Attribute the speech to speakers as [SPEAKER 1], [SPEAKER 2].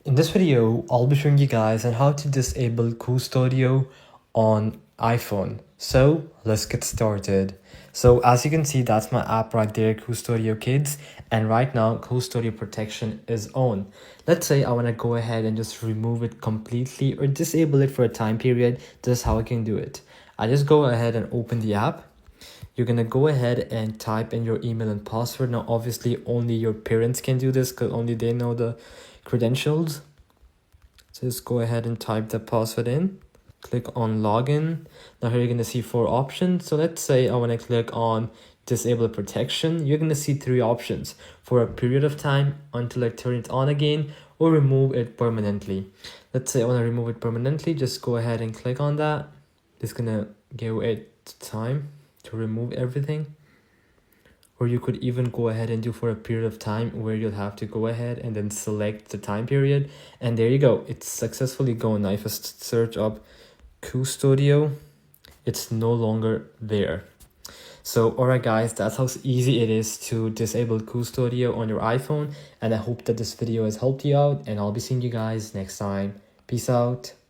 [SPEAKER 1] In this video, I'll be showing you guys on how to disable Qustodio on iPhone. So let's get started. So as you can see, that's my app right there, Qustodio Kids. And right now, Qustodio protection is on. Let's say I want to go ahead and just remove it completely or disable it for a time period. This is how I can do it. I just go ahead and open the app. You're gonna go ahead and type in your email and password. Now obviously only your parents can do this because only they know the credentials. So just go ahead and type the password in, click on login. Now here you're gonna see 4 options. So let's say I want to click on disable protection. You're gonna see 3 options: for a period of time, until I turn it on again, or remove it permanently. Let's say I want to remove it permanently. Just go ahead and click on that. It's gonna give it time to remove everything. Or you could even go ahead and do for a period of time, where you'll have to go ahead and then select the time period. And there you go. It's successfully gone. If I search up Qustodio, it's no longer there. So alright guys, that's how easy it is to disable Qustodio on your iPhone. And I hope that this video has helped you out, and I'll be seeing you guys next time. Peace out.